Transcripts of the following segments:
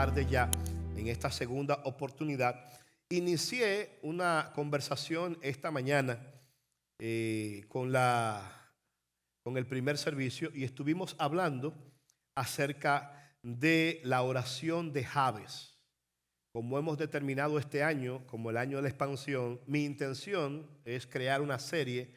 tarde ya, en esta segunda oportunidad, inicié una conversación esta mañana con el primer servicio y estuvimos hablando acerca de la oración de Jabes. Como hemos determinado este año como el año de la expansión, mi intención es crear una serie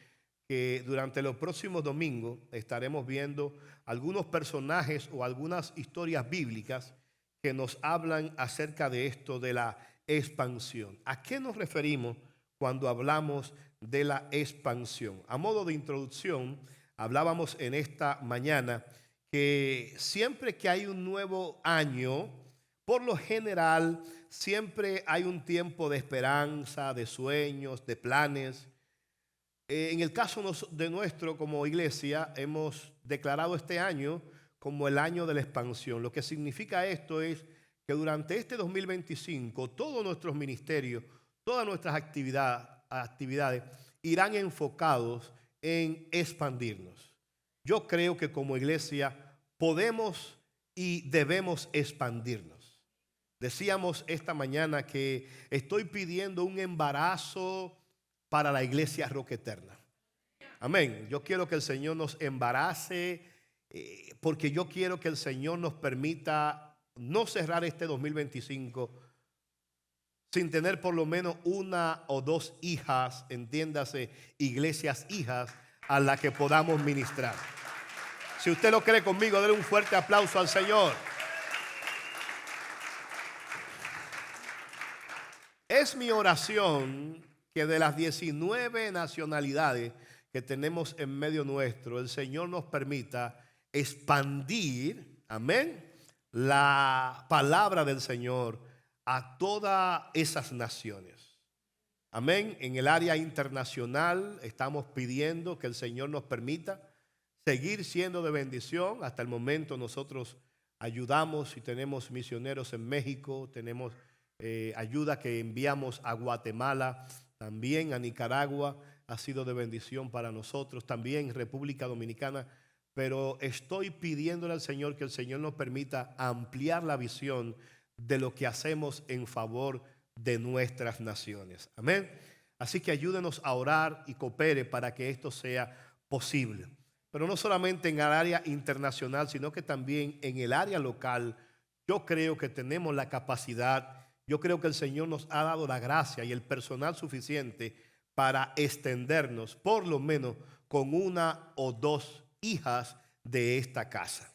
que durante los próximos domingos estaremos viendo algunos personajes o algunas historias bíblicas que nos hablan acerca de esto de la expansión. ¿A qué nos referimos cuando hablamos de la expansión? A modo de introducción, hablábamos en esta mañana que siempre que hay un nuevo año, por lo general, siempre hay un tiempo de esperanza, de sueños, de planes. En el caso de nuestro como iglesia, hemos declarado este año como el año de la expansión. Lo que significa esto es que durante este 2025, todos nuestros ministerios, todas nuestras actividades irán enfocados en expandirnos. Yo creo que como iglesia podemos y debemos expandirnos. Decíamos esta mañana que estoy pidiendo un embarazo para la iglesia Roca Eterna. Amén. Yo quiero que el Señor nos embarace porque yo quiero que el Señor nos permita no cerrar este 2025 sin tener por lo menos una o dos hijas, entiéndase, iglesias hijas a las que podamos ministrar. Si usted lo cree conmigo, denle un fuerte aplauso al Señor. Es mi oración que de las 19 nacionalidades que tenemos en medio nuestro, el Señor nos permita expandir, amén, la palabra del Señor a todas esas naciones. Amén. En el área internacional estamos pidiendo que el Señor nos permita seguir siendo de bendición. Hasta el momento nosotros ayudamos y tenemos misioneros en México, tenemos ayuda que enviamos a Guatemala, también a Nicaragua, ha sido de bendición para nosotros, también República Dominicana, pero estoy pidiéndole al Señor que el Señor nos permita ampliar la visión de lo que hacemos en favor de nuestras naciones. Amén. Así que ayúdenos a orar y coopere para que esto sea posible. Pero no solamente en el área internacional, sino que también en el área local. Yo creo que tenemos la capacidad. Yo creo que el Señor nos ha dado la gracia y el personal suficiente para extendernos por lo menos con una o dos hijas de esta casa.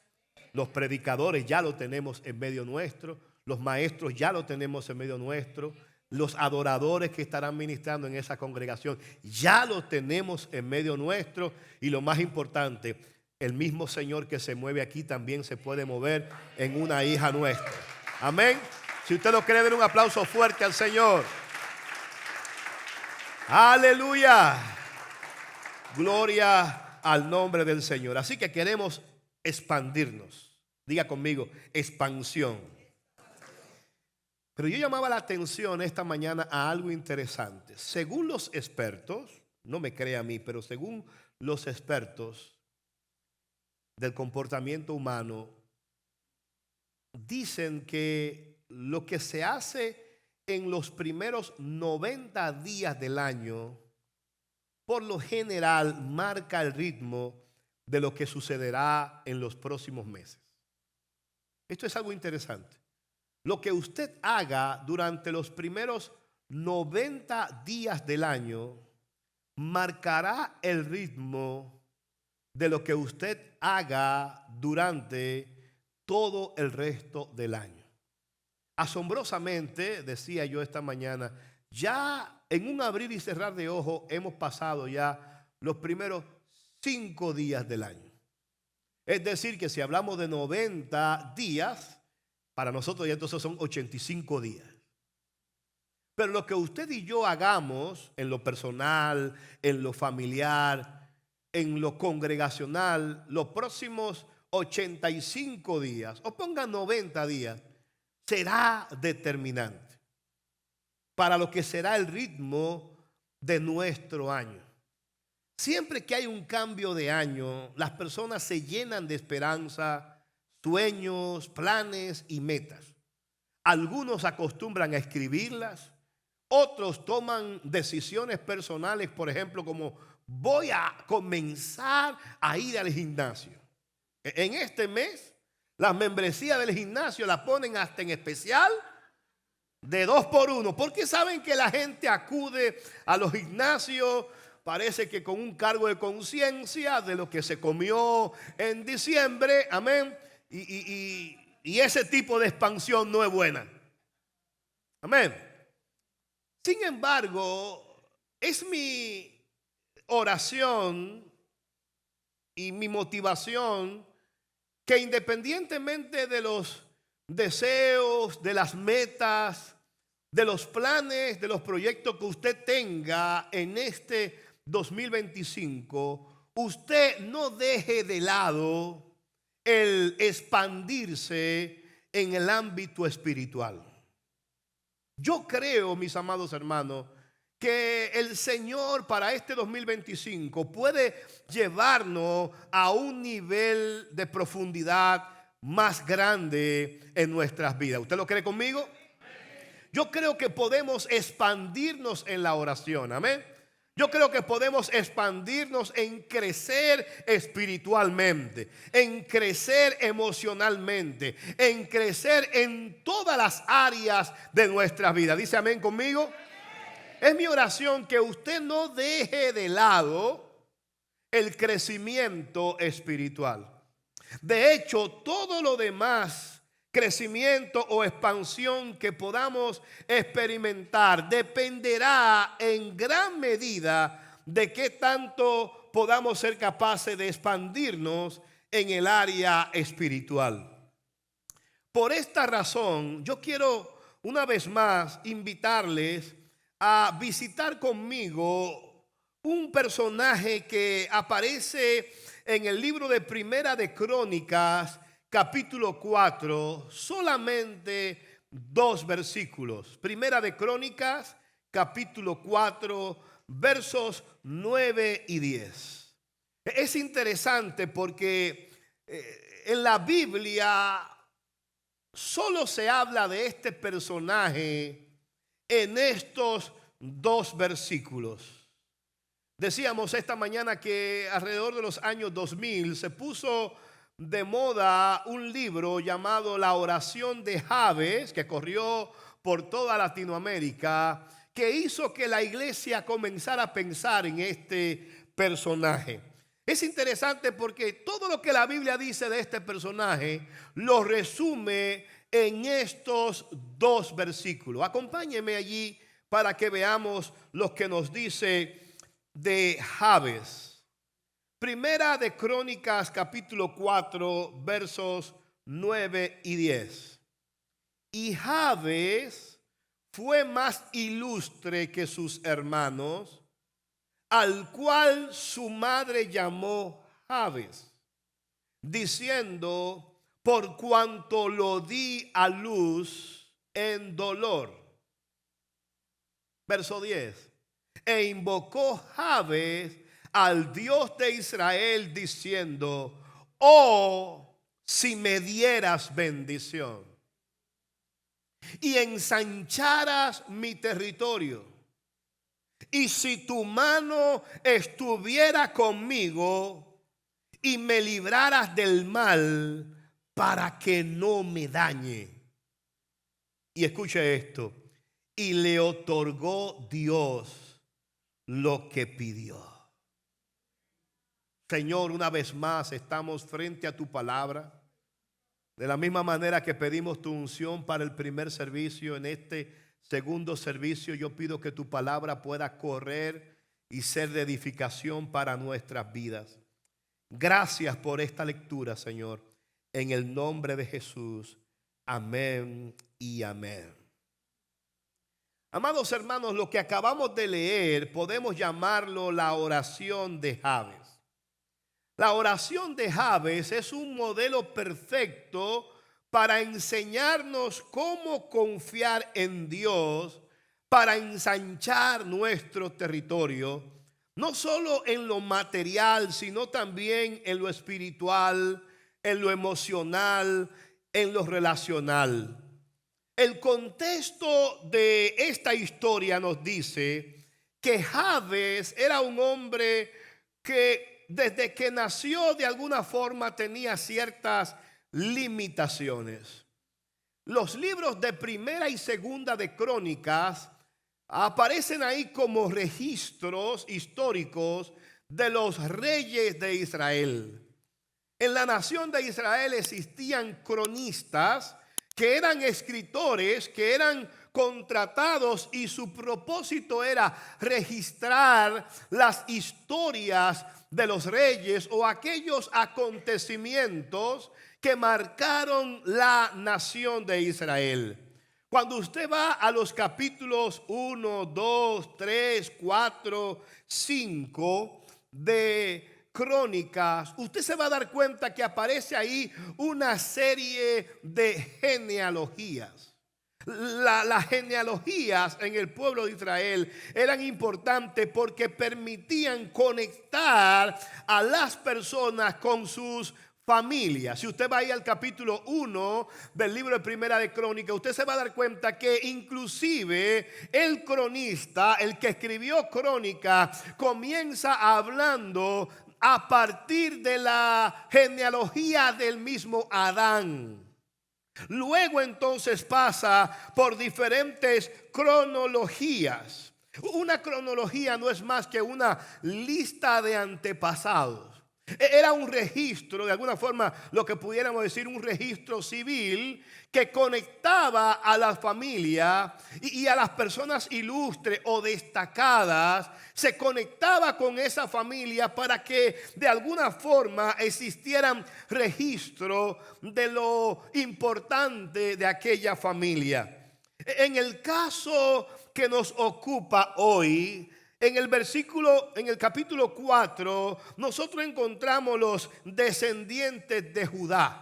Los predicadores ya lo tenemos en medio nuestro, los maestros ya lo tenemos en medio nuestro, los adoradores que estarán ministrando en esa congregación ya lo tenemos en medio nuestro y lo más importante, el mismo Señor que se mueve aquí también se puede mover en una hija nuestra. Amén. Si usted lo cree, den un aplauso fuerte al Señor. Aleluya. Gloria al nombre del Señor. Así que queremos expandirnos. Diga conmigo, expansión. Pero yo llamaba la atención esta mañana a algo interesante. Según los expertos, no me crea a mí, pero según los expertos del comportamiento humano, dicen que lo que se hace en los primeros 90 días del año, por lo general, marca el ritmo de lo que sucederá en los próximos meses. Esto es algo interesante. Lo que usted haga durante los primeros 90 días del año marcará el ritmo de lo que usted haga durante todo el resto del año. Asombrosamente, decía yo esta mañana, ya en un abrir y cerrar de ojos hemos pasado ya los primeros 5 días del año. Es decir, que si hablamos de 90 días, para nosotros ya entonces son 85 días. Pero lo que usted y yo hagamos en lo personal, en lo familiar, en lo congregacional, los próximos 85 días, o pongan 90 días, será determinante para lo que será el ritmo de nuestro año. Siempre que hay un cambio de año, las personas se llenan de esperanza, sueños, planes y metas. Algunos acostumbran a escribirlas. Otros toman decisiones personales, por ejemplo, como voy a comenzar a ir al gimnasio. En este mes, las membresías del gimnasio las ponen hasta en especial de 2 por 1, porque saben que la gente acude a los gimnasios, parece que con un cargo de conciencia de lo que se comió en diciembre, amén, y ese tipo de expansión no es buena, amén. Sin embargo, es mi oración y mi motivación que independientemente de los deseos, de las metas, de los planes, de los proyectos que usted tenga en este 2025, usted no deje de lado el expandirse en el ámbito espiritual. Yo creo, mis amados hermanos, que el Señor para este 2025 puede llevarnos a un nivel de profundidad más grande en nuestras vidas. ¿Usted lo cree conmigo? Yo creo que podemos expandirnos en la oración, amén. Yo creo que podemos expandirnos en crecer espiritualmente, en crecer emocionalmente, en crecer en todas las áreas de nuestra vida. ¿Dice amén conmigo? Es mi oración que usted no deje de lado el crecimiento espiritual. De hecho, todo lo demás, crecimiento o expansión que podamos experimentar, dependerá en gran medida de qué tanto podamos ser capaces de expandirnos en el área espiritual. Por esta razón, yo quiero una vez más invitarles a visitar conmigo un personaje que aparece en el libro de Primera de Crónicas, capítulo 4, solamente 2 versículos. Primera de Crónicas, capítulo 4, versos 9 y 10. Es interesante porque en la Biblia solo se habla de este personaje en estos 2 versículos. Decíamos esta mañana que alrededor de los años 2000 se puso de moda un libro llamado La oración de Jabes, que corrió por toda Latinoamérica, que hizo que la iglesia comenzara a pensar en este personaje. Es interesante porque todo lo que la Biblia dice de este personaje lo resume en estos 2 versículos. Acompáñeme allí para que veamos lo que nos dice de Jabes. Primera de Crónicas, capítulo 4, versos 9 y 10. Y Jabes fue más ilustre que sus hermanos, al cual su madre llamó Jabes, diciendo: por cuanto lo di a luz en dolor. Verso 10. E invocó Jabes al Dios de Israel diciendo: oh, si me dieras bendición y ensancharas mi territorio, y si tu mano estuviera conmigo y me libraras del mal para que no me dañe. Y escuche esto: y le otorgó Dios lo que pidió. Señor, una vez más estamos frente a tu palabra. De la misma manera que pedimos tu unción para el primer servicio, en este segundo servicio yo pido que tu palabra pueda correr y ser de edificación para nuestras vidas. Gracias por esta lectura, Señor, en el nombre de Jesús. Amén y amén. Amados hermanos, lo que acabamos de leer podemos llamarlo la oración de Jabes. La oración de Jabes es un modelo perfecto para enseñarnos cómo confiar en Dios, para ensanchar nuestro territorio, no solo en lo material, sino también en lo espiritual, en lo emocional, en lo relacional. El contexto de esta historia nos dice que Jabes era un hombre que desde que nació de alguna forma tenía ciertas limitaciones. Los libros de Primera y Segunda de Crónicas aparecen ahí como registros históricos de los reyes de Israel. En la nación de Israel existían cronistas que eran escritores, que eran contratados y su propósito era registrar las historias de los reyes o aquellos acontecimientos que marcaron la nación de Israel. Cuando usted va a los capítulos 1, 2, 3, 4, 5 de Crónicas, usted se va a dar cuenta que aparece ahí una serie de genealogías. Las genealogías en el pueblo de Israel eran importantes porque permitían conectar a las personas con sus familias. Si usted va ahí al capítulo 1 del libro de Primera de Crónica, usted se va a dar cuenta que inclusive el cronista, el que escribió Crónica, comienza hablando a partir de la genealogía del mismo Adán. Luego entonces pasa por diferentes cronologías. Una cronología no es más que una lista de antepasados. Era un registro, de alguna forma lo que pudiéramos decir un registro civil que conectaba a la familia y a las personas ilustres o destacadas. Se conectaba con esa familia para que de alguna forma existieran registro de lo importante de aquella familia. En el caso que nos ocupa hoy, en el capítulo 4, nosotros encontramos los descendientes de Judá,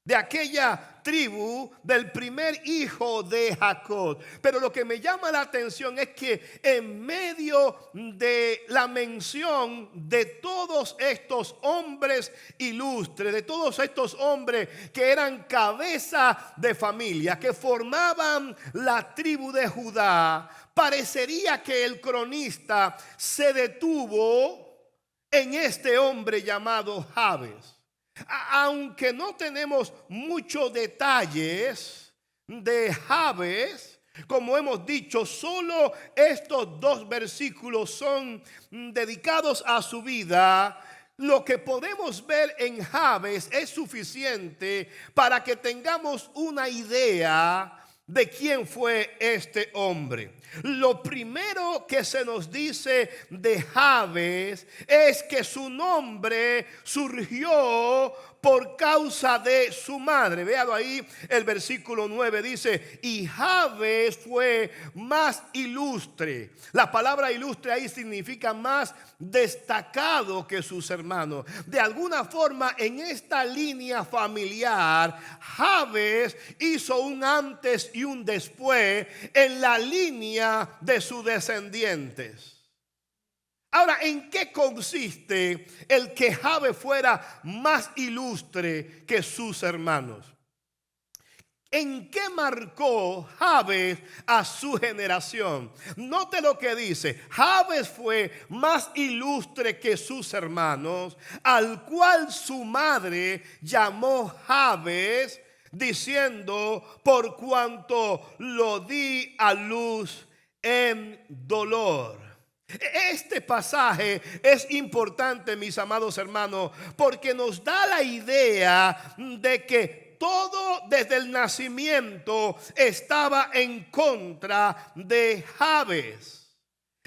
de aquella tribu del primer hijo de Jacob. Pero lo que me llama la atención es que en medio de la mención de todos estos hombres ilustres, de todos estos hombres que eran cabeza de familia, que formaban la tribu de Judá, parecería que el cronista se detuvo en este hombre llamado Jabes. Aunque no tenemos muchos detalles de Jabes, como hemos dicho, solo estos 2 versículos son dedicados a su vida. Lo que podemos ver en Jabes es suficiente para que tengamos una idea de quién fue este hombre. Lo primero que se nos dice de Jabes es que su nombre surgió por causa de su madre. Véalo ahí, el versículo 9 dice: y Jabes fue más ilustre. La palabra ilustre ahí significa más destacado que sus hermanos. De alguna forma, en esta línea familiar, Jabes hizo un antes y un después en la línea de sus descendientes. Ahora, ¿en qué consiste el que Jabes fuera más ilustre que sus hermanos? ¿En qué marcó Jabes a su generación? Note lo que dice: Jabes fue más ilustre que sus hermanos, al cual su madre llamó Jabes, diciendo: por cuanto lo di a luz en dolor. Este pasaje es importante, mis amados hermanos, porque nos da la idea de que todo desde el nacimiento estaba en contra de Jabes.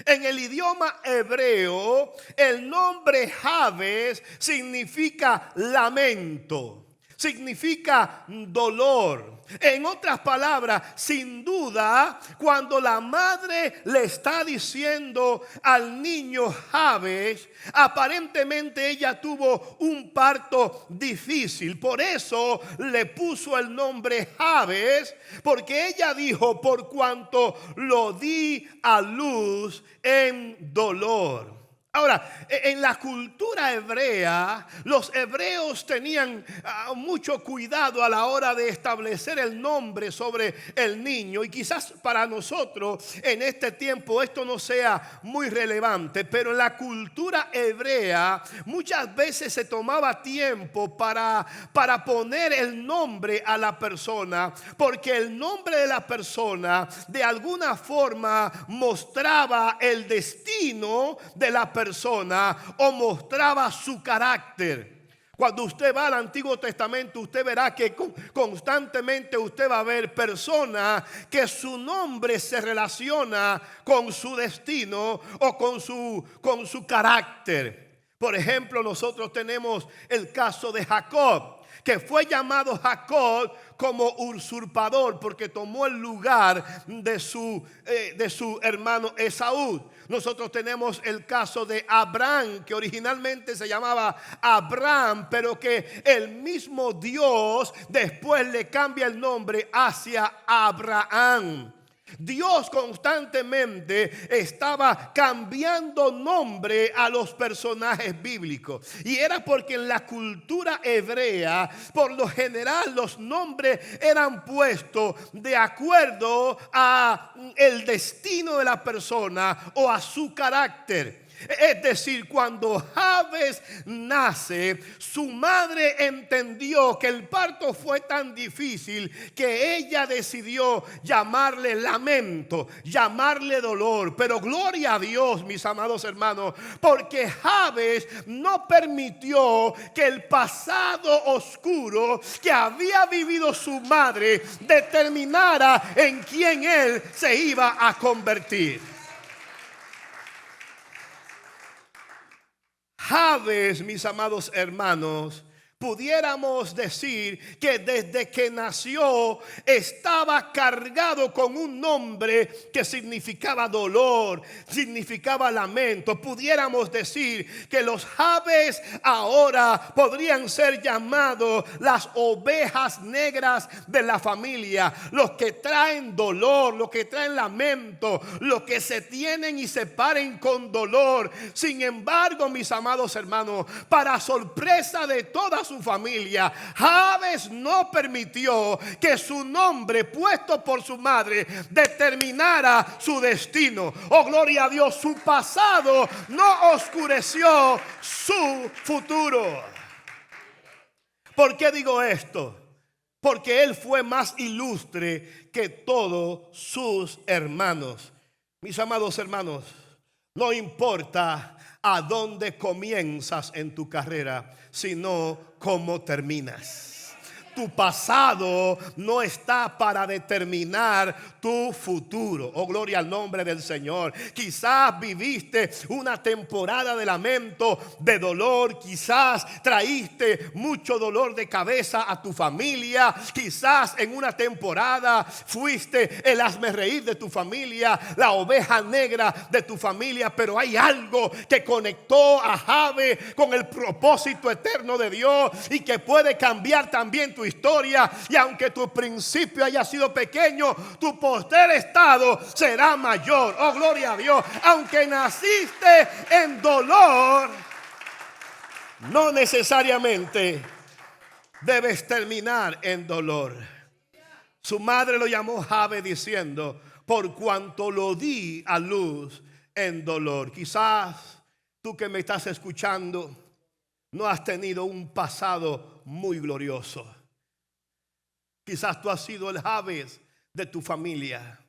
En el idioma hebreo, el nombre Jabes significa lamento, significa dolor. En otras palabras, sin duda, cuando la madre le está diciendo al niño Jabes, aparentemente ella tuvo un parto difícil. Por eso le puso el nombre Jabes, porque ella dijo: por cuanto lo di a luz en dolor. Ahora, en la cultura hebrea, los hebreos tenían mucho cuidado a la hora de establecer el nombre sobre el niño. Y quizás para nosotros en este tiempo esto no sea muy relevante, pero en la cultura hebrea muchas veces se tomaba tiempo para poner el nombre a la persona, porque el nombre de la persona de alguna forma mostraba el destino de la persona o mostraba su carácter. Cuando usted va al Antiguo Testamento, usted verá que constantemente usted va a ver personas que su nombre se relaciona con su destino o con su carácter. Por ejemplo, nosotros tenemos el caso de Jacob, que fue llamado Jacob como usurpador porque tomó el lugar de su hermano Esaú. Nosotros tenemos el caso de Abraham, que originalmente se llamaba Abraham, pero que el mismo Dios después le cambia el nombre hacia Abraham. Dios constantemente estaba cambiando nombre a los personajes bíblicos, y era porque en la cultura hebrea por lo general los nombres eran puestos de acuerdo a el destino de la persona o a su carácter. Es decir, cuando Jabes nace, su madre entendió que el parto fue tan difícil que ella decidió llamarle lamento, llamarle dolor. Pero gloria a Dios, mis amados hermanos, porque Jabes no permitió que el pasado oscuro que había vivido su madre determinara en quién él se iba a convertir. Jabes, mis amados hermanos, pudiéramos decir que desde que nació estaba cargado con un nombre que significaba dolor, significaba lamento. Pudiéramos decir que los Jabes ahora podrían ser llamados las ovejas negras de la familia, los que traen dolor, los que traen lamento, los que se tienen y se paren con dolor. Sin embargo, mis amados hermanos, para sorpresa de toda su familia, Jabes no permitió que su nombre puesto por su madre determinara su destino. Oh, gloria a Dios, su pasado no oscureció su futuro. ¿Por qué digo esto? Porque él fue más ilustre que todos sus hermanos. Mis amados hermanos, no importa a dónde comienzas en tu carrera, sino cómo terminas. Tu pasado no está para determinar tu futuro. Oh, gloria al nombre del Señor. Quizás viviste una temporada de lamento, de dolor. Quizás traíste mucho dolor de cabeza a tu familia. Quizás en una temporada fuiste el hazmerreír de tu familia, la oveja negra de tu familia. Pero hay algo que conectó a Jabes con el propósito eterno de Dios y que puede cambiar también tu historia. Y aunque tu principio haya sido pequeño, tu postrer estado será mayor. Oh, gloria a Dios. Aunque naciste en dolor, no necesariamente debes terminar en dolor. Su madre lo llamó Jabes diciendo: por cuanto lo di a luz en dolor. Quizás tú que me estás escuchando no has tenido un pasado muy glorioso. Quizás tú has sido el Jabes de tu familia.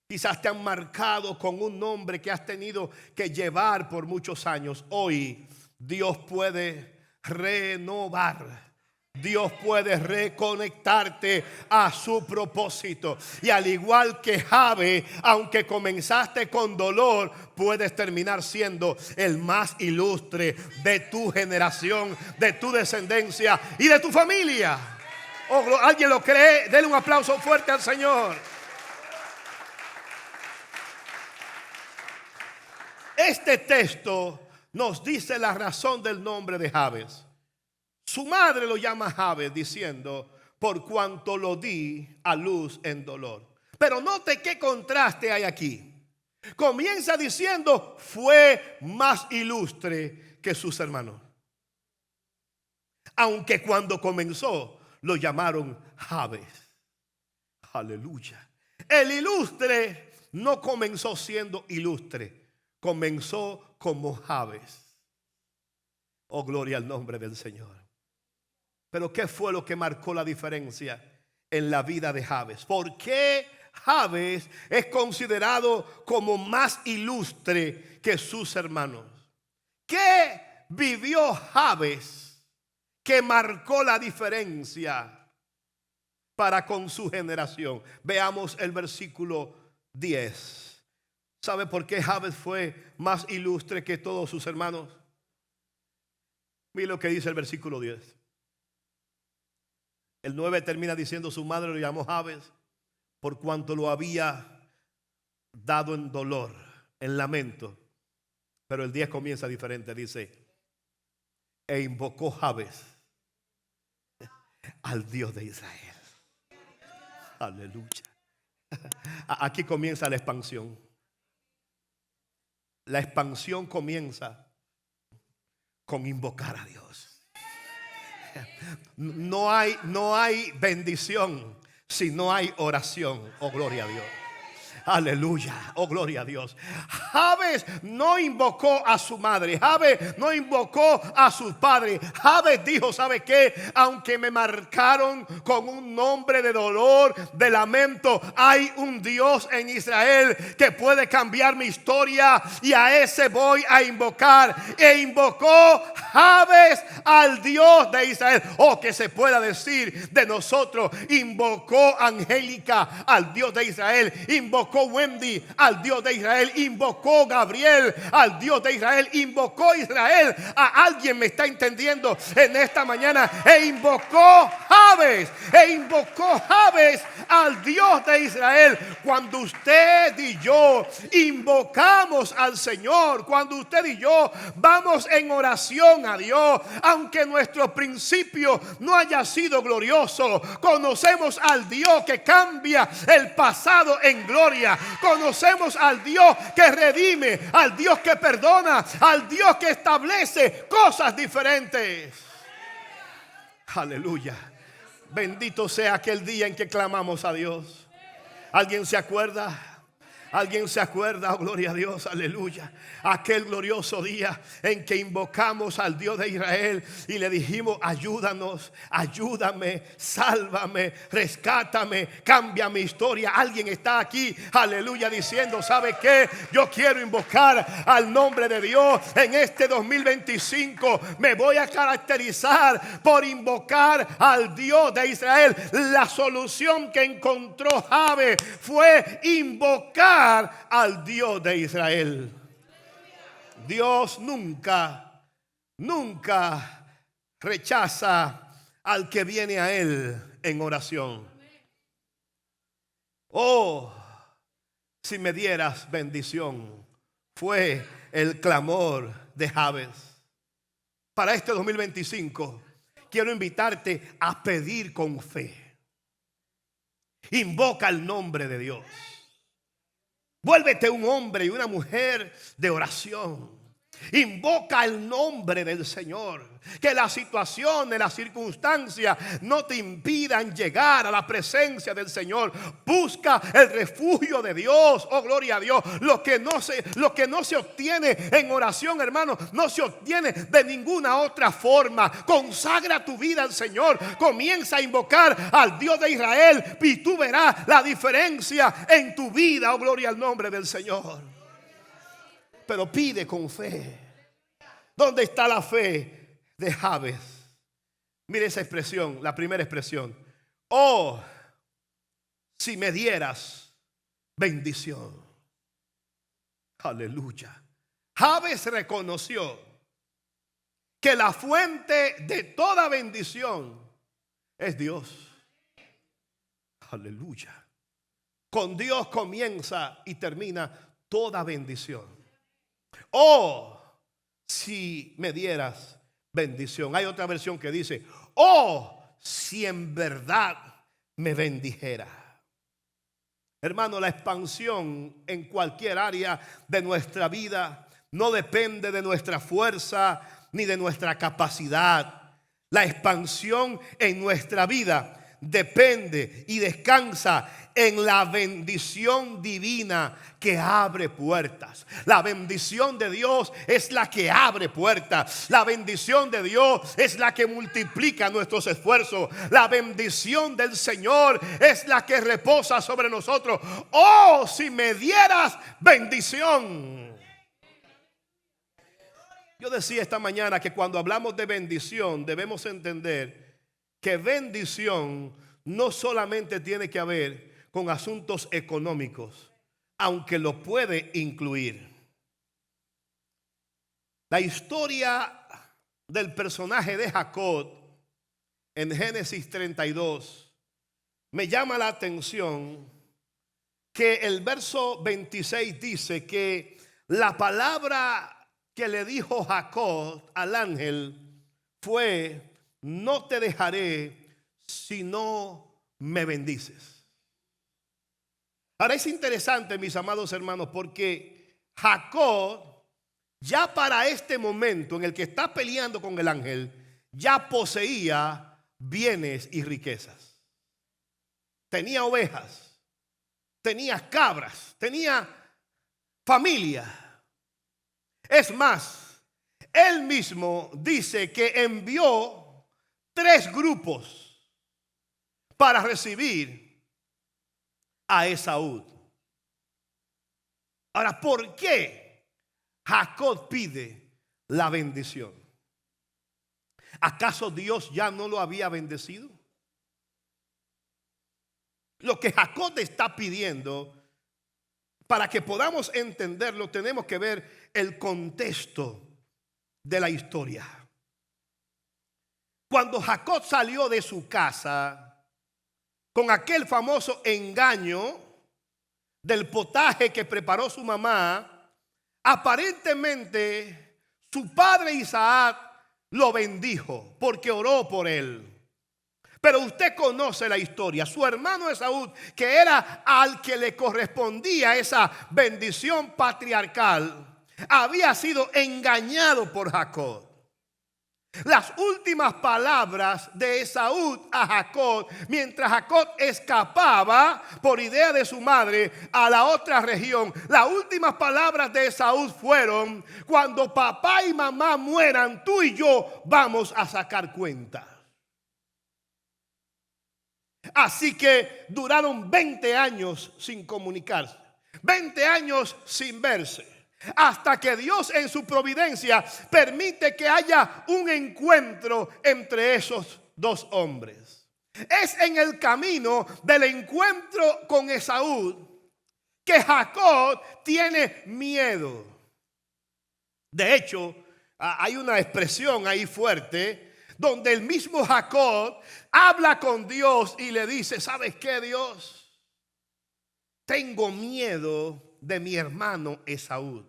Quizás te han marcado con un nombre que has tenido que llevar por muchos años. Hoy Dios puede renovar. Dios puede reconectarte a su propósito. Y al igual que Jabes, aunque comenzaste con dolor, puedes terminar siendo el más ilustre de tu generación, de tu descendencia y de tu familia. Oh, ¿alguien lo cree? Denle un aplauso fuerte al Señor. Este texto nos dice la razón del nombre de Jabes. Su madre lo llama Jabes diciendo: por cuanto lo di a luz en dolor. Pero note qué contraste hay aquí. Comienza diciendo, fue más ilustre que sus hermanos. Aunque cuando comenzó lo llamaron Jabes. Aleluya. El ilustre no comenzó siendo ilustre, comenzó como Jabes. Oh, gloria al nombre del Señor. Pero ¿qué fue lo que marcó la diferencia en la vida de Jabes? ¿Por qué Jabes es considerado como más ilustre que sus hermanos? ¿Qué vivió Jabes que marcó la diferencia para con su generación? Veamos el versículo 10. ¿Sabe por qué Jabes fue más ilustre que todos sus hermanos? Mire lo que dice el versículo 10. El 9 termina diciendo, su madre lo llamó Jabes por cuanto lo había dado en dolor, en lamento. Pero el 10 comienza diferente, dice, e invocó Jabes al Dios de Israel. Aleluya. Aquí comienza la expansión. La expansión comienza con invocar a Dios. No hay bendición si no hay oración. Oh, gloria a Dios. Aleluya, oh gloria a Dios. Jabes no invocó a su madre, Jabes no invocó a sus padres. Jabes dijo, ¿sabe qué? Aunque me marcaron con un nombre de dolor, de lamento, hay un Dios en Israel que puede cambiar mi historia y a ese voy a invocar. E invocó Jabes al Dios de Israel. O que se pueda decir de nosotros, invocó Angélica al Dios de Israel, invocó Wendy al Dios de Israel, invocó Gabriel al Dios de Israel, invocó Israel. A alguien me está entendiendo en esta mañana. E invocó Jabes al Dios de Israel. Cuando usted y yo invocamos al Señor, cuando usted y yo vamos en oración a Dios, aunque nuestro principio no haya sido glorioso, conocemos al Dios que cambia el pasado en gloria. Conocemos al Dios que redime, al Dios que perdona, al Dios que establece cosas diferentes. Aleluya. Bendito sea aquel día en que clamamos a Dios. ¿Alguien se acuerda? ¿Alguien se acuerda? Oh, gloria a Dios, aleluya. Aquel glorioso día en que invocamos al Dios de Israel y le dijimos, ayúdanos, ayúdame, sálvame, rescátame, cambia mi historia. Alguien está aquí, aleluya, diciendo, ¿sabe qué? Yo quiero invocar al nombre de Dios en este 2025. Me voy a caracterizar por invocar al Dios de Israel. La solución que encontró Jabes fue invocar al Dios de Israel. Dios nunca rechaza al que viene a Él en oración. Oh, si me dieras bendición, fue el clamor de Jabes. Para este 2025 quiero invitarte a pedir con fe. Invoca el nombre de Dios. Vuélvete un hombre y una mujer de oración. Invoca el nombre del Señor. Que las situaciones, las circunstancias no te impidan llegar a la presencia del Señor. Busca el refugio de Dios. Oh, gloria a Dios. Lo que no se obtiene en oración, hermano, no se obtiene de ninguna otra forma. Consagra tu vida al Señor. Comienza a invocar al Dios de Israel y tú verás la diferencia en tu vida. Oh, gloria al nombre del Señor. Pero pide con fe. ¿Dónde está la fe de Jabes? Mire esa expresión, la primera expresión. Oh, si me dieras bendición. Aleluya. Jabes reconoció que la fuente de toda bendición es Dios. Aleluya. Con Dios comienza y termina toda bendición. Oh, si me dieras bendición. Hay otra versión que dice, oh, si en verdad me bendijera. Hermano, la expansión en cualquier área de nuestra vida no depende de nuestra fuerza ni de nuestra capacidad. La expansión en nuestra vida depende y descansa en la bendición divina que abre puertas. La bendición de Dios es la que abre puertas. La bendición de Dios es la que multiplica nuestros esfuerzos. La bendición del Señor es la que reposa sobre nosotros. Oh, si me dieras bendición. Yo decía esta mañana que cuando hablamos de bendición debemos entender que bendición no solamente tiene que ver con asuntos económicos, aunque lo puede incluir. La historia del personaje de Jacob en Génesis 32 me llama la atención que el verso 26 dice que la palabra que le dijo Jacob al ángel fue: no te dejaré si no me bendices. Ahora es interesante, mis amados hermanos, porque Jacob ya para este momento en el que está peleando con el ángel, ya poseía bienes y riquezas. Tenía ovejas, tenía cabras, tenía familia. Es más, él mismo dice que envió 3 grupos para recibir a Esaú. Ahora, ¿por qué Jacob pide la bendición? ¿Acaso Dios ya no lo había bendecido? Lo que Jacob está pidiendo, para que podamos entenderlo, tenemos que ver el contexto de la historia. Cuando Jacob salió de su casa con aquel famoso engaño del potaje que preparó su mamá, aparentemente su padre Isaac lo bendijo porque oró por él. Pero usted conoce la historia. Su hermano Esaú, que era al que le correspondía esa bendición patriarcal, había sido engañado por Jacob. Las últimas palabras de Esaú a Jacob, mientras Jacob escapaba por idea de su madre a la otra región, las últimas palabras de Esaú fueron: cuando papá y mamá mueran, tú y yo vamos a sacar cuentas. Así que duraron 20 años sin comunicarse, 20 años sin verse, hasta que Dios en su providencia permite que haya un encuentro entre esos 2 hombres. Es en el camino del encuentro con Esaú que Jacob tiene miedo. De hecho, hay una expresión ahí fuerte donde el mismo Jacob habla con Dios y le dice: ¿sabes qué, Dios? Tengo miedo de mi hermano Esaú.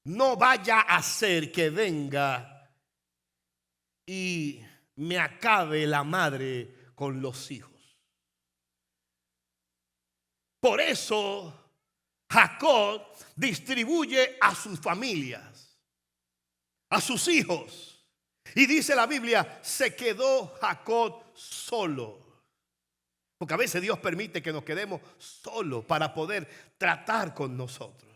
No vaya a ser que venga y me acabe la madre con los hijos. Por eso Jacob distribuye a sus familias, a sus hijos. Y dice la Biblia: se quedó Jacob solo. Porque a veces Dios permite que nos quedemos solos para poder tratar con nosotros.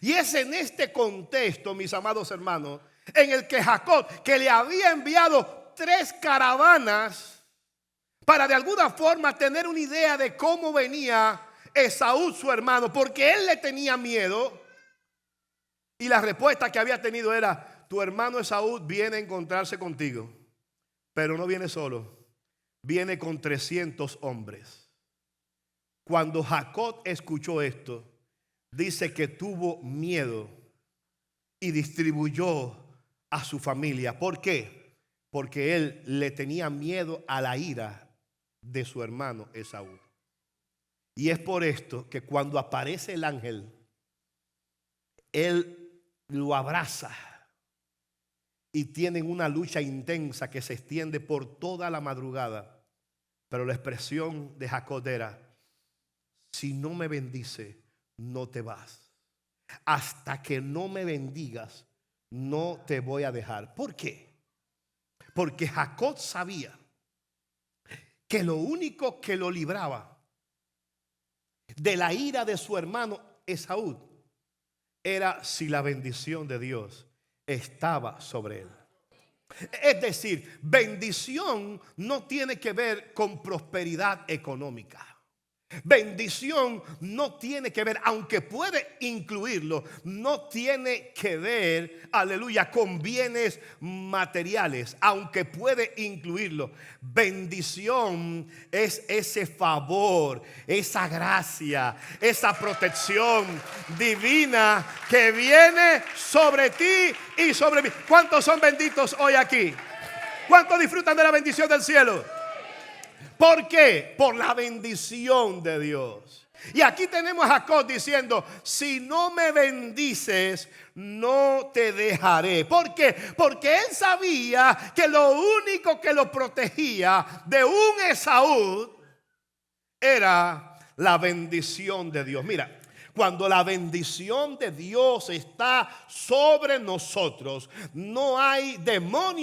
Y es en este contexto, mis amados hermanos, en el que Jacob, que le había enviado 3 caravanas para de alguna forma tener una idea de cómo venía Esaú, su hermano, porque él le tenía miedo. Y la respuesta que había tenido era: tu hermano Esaú viene a encontrarse contigo, pero no viene solo, viene con 300 hombres. Cuando Jacob escuchó esto, dice que tuvo miedo y distribuyó a su familia. ¿Por qué? Porque él le tenía miedo a la ira de su hermano Esaú. Y es por esto que cuando aparece el ángel, él lo abraza y tienen una lucha intensa que se extiende por toda la madrugada. Pero la expresión de Jacob era: si no me bendice, no te vas. Hasta que no me bendigas, no te voy a dejar. ¿Por qué? Porque Jacob sabía que lo único que lo libraba de la ira de su hermano Esaú era si la bendición de Dios estaba sobre él. Es decir, bendición no tiene que ver con prosperidad económica. Bendición no tiene que ver, aunque puede incluirlo, no tiene que ver, aleluya, con bienes materiales, aunque puede incluirlo. Bendición es ese favor, esa gracia, esa protección divina que viene sobre ti y sobre mí. ¿Cuántos son benditos hoy aquí? ¿Cuántos disfrutan de la bendición del cielo? ¿Por qué? Por la bendición de Dios. Y aquí tenemos a Jacob diciendo: si no me bendices, no te dejaré. ¿Por qué? Porque él sabía que lo único que lo protegía de un Esaú era la bendición de Dios. Mira, cuando la bendición de Dios está sobre nosotros, no hay demonio